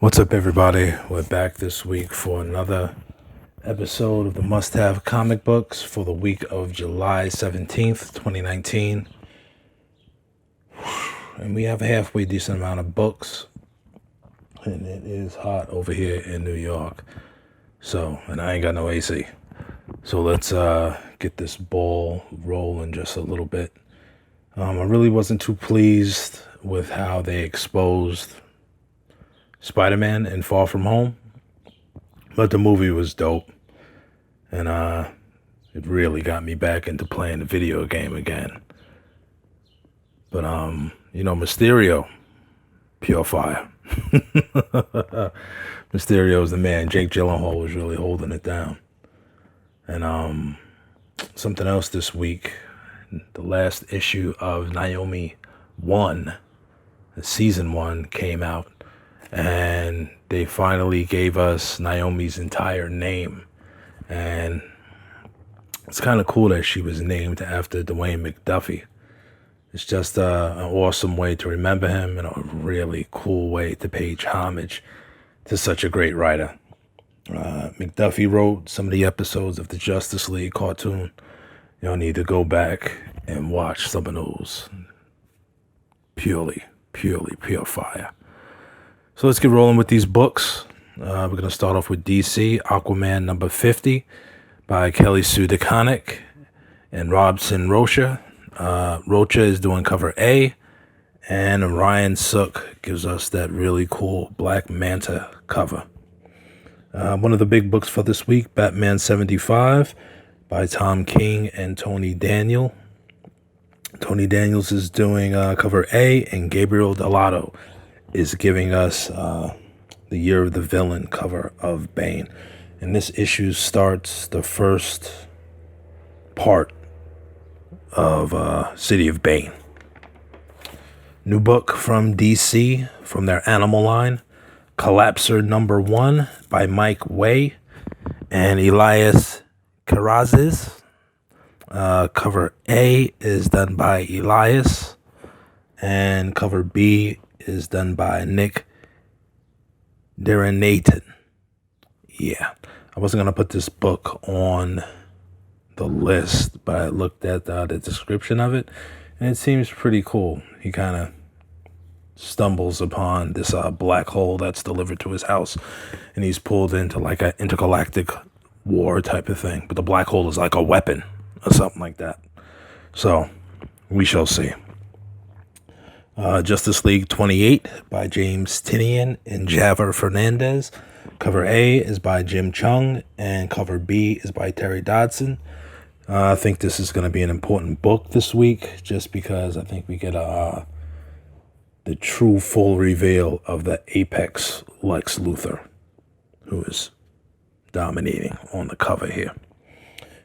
What's up, everybody? We're back this week for another episode of the Must Have Comic Books for the week of July 17th, 2019. And we have a halfway decent amount of books. And it is hot over here in New York. And I ain't got no AC. So let's get this ball rolling just a little bit. I really wasn't too pleased with how they exposed Spider-Man in Far From Home, but the movie was dope, and it really got me back into playing the video game again. But Mysterio, pure fire. Mysterio's the man. Jake Gyllenhaal was really holding it down. And something else this week, the last issue of Naomi 1, season 1 came out. And they finally gave us Naomi's entire name. And it's kind of cool that she was named after Dwayne McDuffie. It's just an awesome way to remember him and a really cool way to pay homage to such a great writer. McDuffie wrote some of the episodes of the Justice League cartoon. You'll need to go back and watch some of those. Pure fire. So let's get rolling with these books. We're going to start off with DC, Aquaman number 50 by Kelly Sue DeConnick and Robson Rocha. Rocha is doing cover A, and Ryan Sook gives us that really cool Black Manta cover. One of the big books for this week, Batman 75 by Tom King and Tony Daniel. Tony Daniels is doing cover A, and Gabriel Dell'Otto is giving us the Year of the Villain cover of Bane. And this issue starts the first part of City of Bane. New book from DC, from their Animal line, Collapser number 1 by Mike Way and Elias Carrazes. Cover A is done by Elias, and cover B is done by Nick Derenatan. Yeah, I wasn't going to put this book on the list, but I looked at the description of it, and it seems pretty cool. He kind of stumbles upon this black hole that's delivered to his house, and he's pulled into like an intergalactic war type of thing, but the black hole is like a weapon or something like that. So we shall see. Justice League 28 by James Tinian and Javier Fernandez. Cover A is by Jim Chung, and cover B is by Terry Dodson. I think this is going to be an important book this week, just because I think we get the true full reveal of the Apex Lex Luthor, who is dominating on the cover here.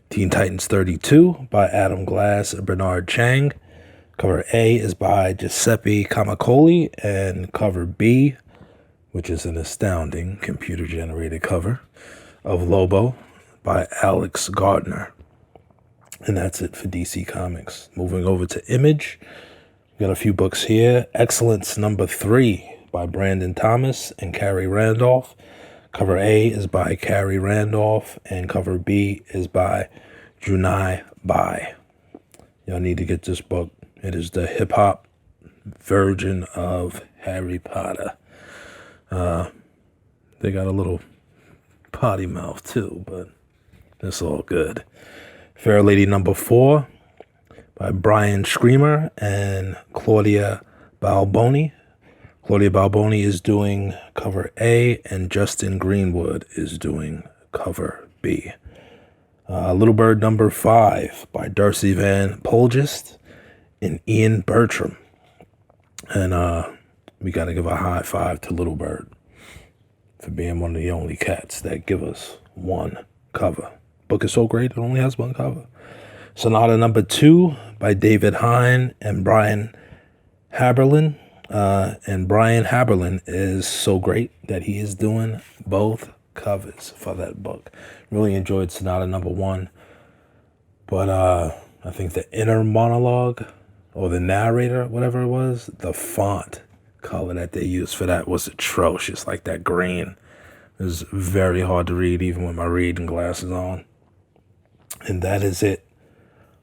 Teen Titans 32 by Adam Glass and Bernard Chang. Cover A is by Giuseppe Camacoli, and cover B, which is an astounding computer-generated cover, of Lobo by Alex Gardner. And that's it for DC Comics. Moving over to Image, we got a few books here. Excellence number 3 by Brandon Thomas and Carrie Randolph. Cover A is by Carrie Randolph, and cover B is by Junai Bai. Y'all need to get this book. It is the hip-hop version of Harry Potter. They got a little potty mouth, too, but it's all good. Fair Lady number 4 by Brian Screamer and Claudia Balboni. Claudia Balboni is doing cover A, and Justin Greenwood is doing cover B. Little Bird number 5 by Darcy Van Polgest and Ian Bertram. And we got to give a high five to Little Bird for being one of the only cats that give us one cover. Book is so great, it only has one cover. Sonata number 2 by David Hine and Brian Haberlin. And Brian Haberlin is so great that he is doing both covers for that book. Really enjoyed Sonata number 1. But I think the inner monologue, or the narrator, whatever it was, the font color that they used for that was atrocious. Like that green. It was very hard to read even with my reading glasses on. And that is it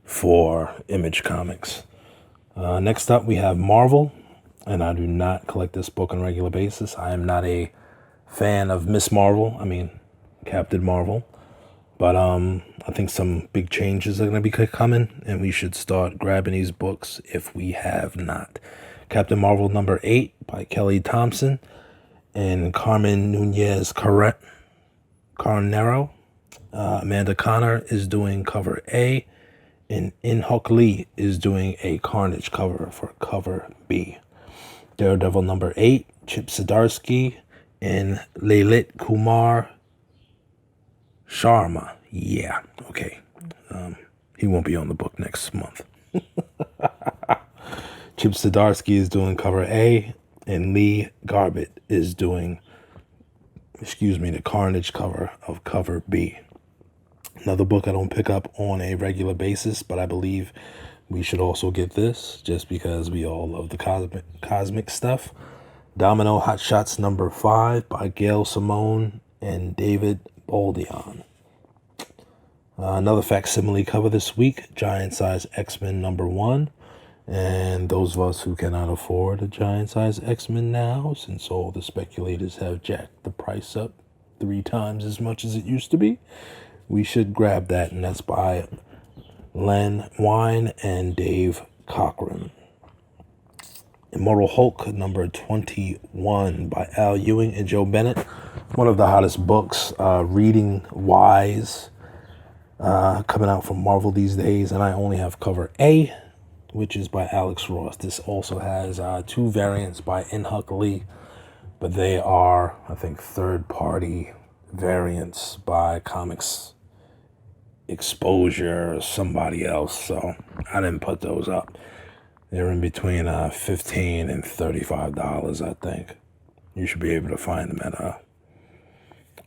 for Image Comics. Next up, we have Marvel. And I do not collect this book on a regular basis. I am not a fan of Miss Marvel. I mean, Captain Marvel. But I think some big changes are going to be coming, and we should start grabbing these books if we have not. Captain Marvel number 8 by Kelly Thompson and Carmen Nunez Carnero. Amanda Connor is doing cover A, and In-Huk Lee is doing a Carnage cover for cover B. Daredevil number 8, Chip Zdarsky and Lalit Kumar Sharma. Yeah, okay. He won't be on the book next month. Chip Zdarsky is doing cover A, and Lee Garbett is doing, the Carnage cover of cover B. Another book I don't pick up on a regular basis, but I believe we should also get this, just because we all love the cosmic stuff. Domino Hot Shots number 5 by Gail Simone and David Baldion. Another facsimile cover this week, Giant Size X-Men number 1. And those of us who cannot afford a Giant Size X-Men now, since all the speculators have jacked the price up 3 times as much as it used to be, we should grab that, and that's by Len Wein and Dave Cochran. Immortal Hulk number 21 by Al Ewing and Joe Bennett. One of the hottest books, reading wise, coming out from Marvel these days, and I only have cover A, which is by Alex Ross. This also has 2 variants by In-Huk Lee, but they are, I think, third-party variants by Comics Exposure or somebody else, so I didn't put those up. They're in between $15 and $35, I think. You should be able to find them at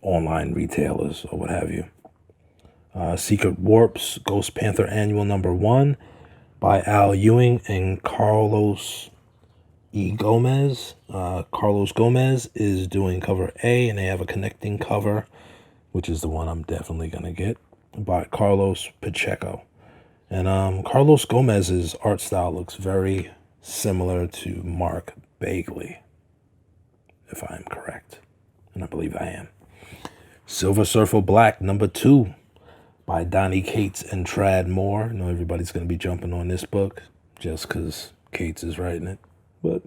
online retailers or what have you. Secret Warps, Ghost Panther Annual number 1 by Al Ewing and Carlos E. Gomez. Carlos Gomez is doing cover A, and they have a connecting cover, which is the one I'm definitely going to get, by Carlos Pacheco. And Carlos Gomez's art style looks very similar to Mark Bagley, if I am correct. And I believe I am. Silver Surfer Black number 2 by Donnie Cates and Trad Moore. I know everybody's going to be jumping on this book just because Cates is writing it, but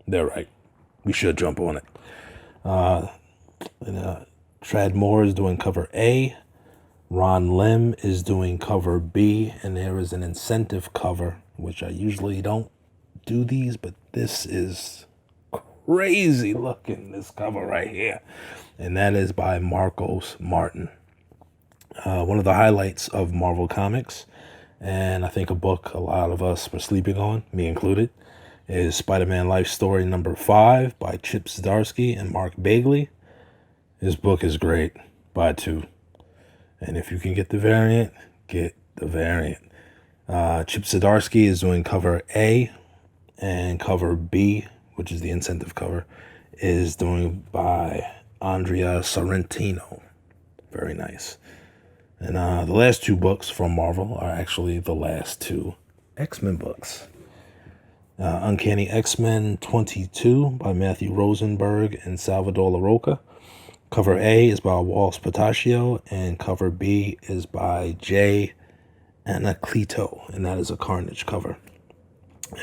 they're right. We should jump on it. Trad Moore is doing cover A. Ron Lim is doing cover B, and there is an incentive cover, which I usually don't do these, but this is crazy looking, this cover right here. And that is by Marcos Martin. One of the highlights of Marvel Comics, and I think a book a lot of us were sleeping on, me included, is Spider-Man Life Story number 5 by Chip Zdarsky and Mark Bagley. This book is great. Buy 2. And if you can get the variant, get the variant. Chip Zdarsky is doing cover A, and cover B, which is the incentive cover, is doing by Andrea Sorrentino. Very nice. And the last 2 books from Marvel are actually the last 2 X-Men books. Uncanny X-Men 22 by Matthew Rosenberg and Salvador LaRocca. Cover A is by Walsh Pataccio, and cover B is by Jay Anacleto, and that is a Carnage cover.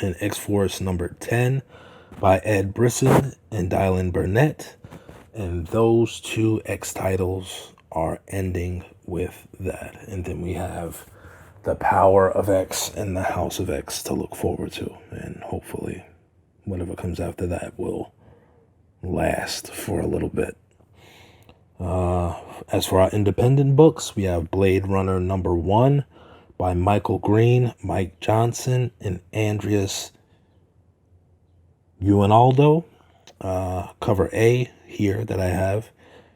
And X-Force number 10 by Ed Brisson and Dylan Burnett. And those 2 X titles are ending with that. And then we have the Power of X and the House of X to look forward to. And hopefully whatever comes after that will last for a little bit. As for our independent books, we have Blade Runner number 1 by Michael Green, Mike Johnson, and Andreas Uinaldo. Cover A here that I have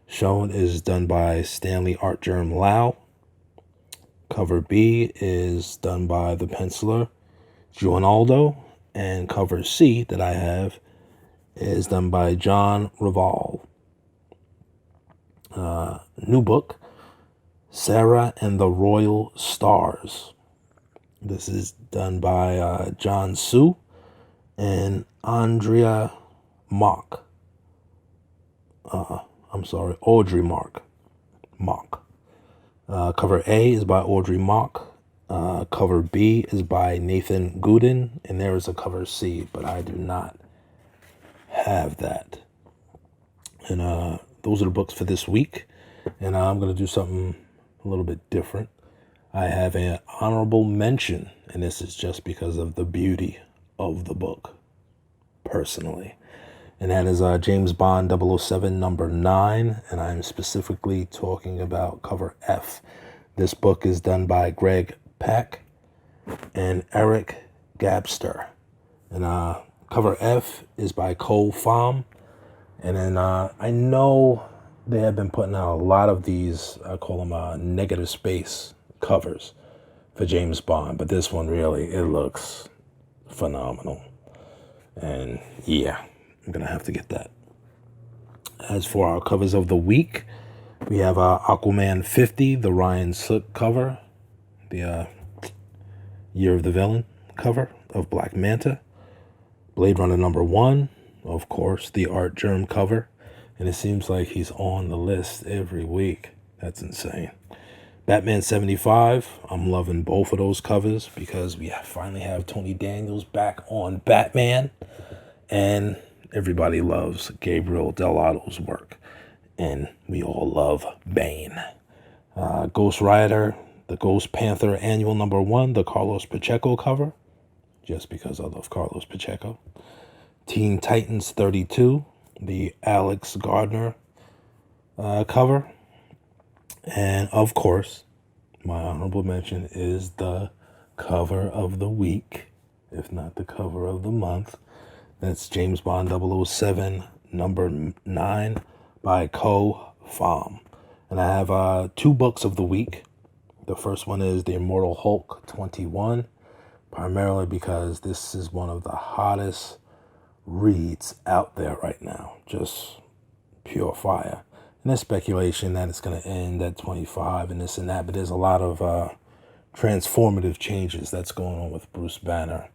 shown is done by Stanley Artgerm Lau. Cover B is done by the penciler Uinaldo. And cover C that I have It is done by John Revolve. New book, Sarah and the Royal Stars. This is done by John Sue and Andrea Mock. Audrey Mock. Cover A is by Audrey Mock. Cover B is by Nathan Gooden, and there is a cover C, but I do not have that. And those are the books for this week, and I'm going to do something a little bit different. I have an honorable mention, and this is just because of the beauty of the book, personally. And that is James Bond 007 number 9, and I'm specifically talking about cover F. This book is done by Greg Pak and Eric Gabster. And cover F is by Cole Pham. And then I know they have been putting out a lot of these, I call them negative space covers for James Bond. But this one really, it looks phenomenal. And yeah, I'm going to have to get that. As for our covers of the week, we have Aquaman 50, the Ryan Sook cover, the Year of the Villain cover of Black Manta, Blade Runner number 1, of course, the Art Germ cover, and it seems like he's on the list every week. That's insane. Batman 75, I'm loving both of those covers because we finally have Tony Daniels back on Batman, and everybody loves Gabriel Delato's work, and we all love Bane. Ghost Rider, the Ghost Panther Annual number 1, the Carlos Pacheco cover, just because I love Carlos Pacheco. Teen Titans 32, the Alex Gardner cover. And of course, my honorable mention is the cover of the week, if not the cover of the month. That's James Bond 007 number 9 by Cole Pham. And I have 2 books of the week. The first one is The Immortal Hulk 21, primarily because this is one of the hottest reads out there right now. Just pure fire. And there's speculation that it's going to end at 25 and this and that, but there's a lot of transformative changes that's going on with Bruce Banner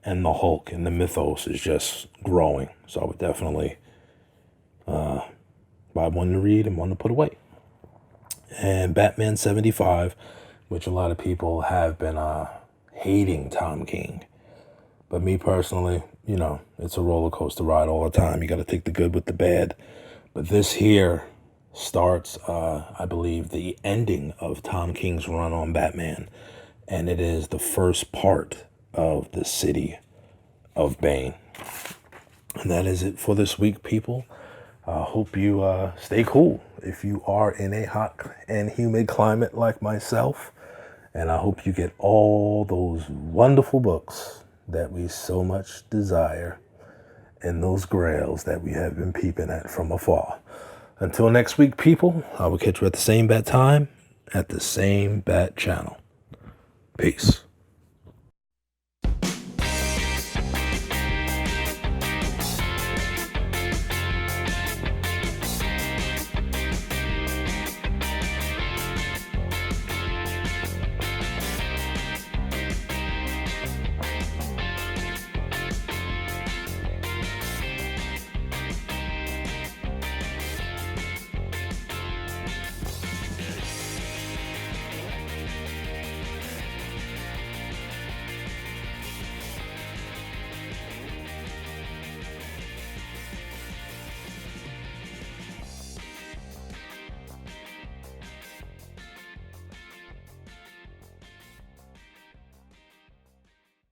and the Hulk, and the mythos is just growing. So I would definitely buy one to read and one to put away. And Batman 75, which a lot of people have been hating Tom King. But me personally, you know, it's a roller coaster ride all the time. You got to take the good with the bad. But this here starts, I believe, the ending of Tom King's run on Batman. And it is the first part of the City of Bane. And that is it for this week, people. Hope you stay cool if you are in a hot and humid climate like myself. And I hope you get all those wonderful books that we so much desire and those grails that we have been peeping at from afar. Until next week, people, I will catch you at the same bat time, at the same bat channel. Peace.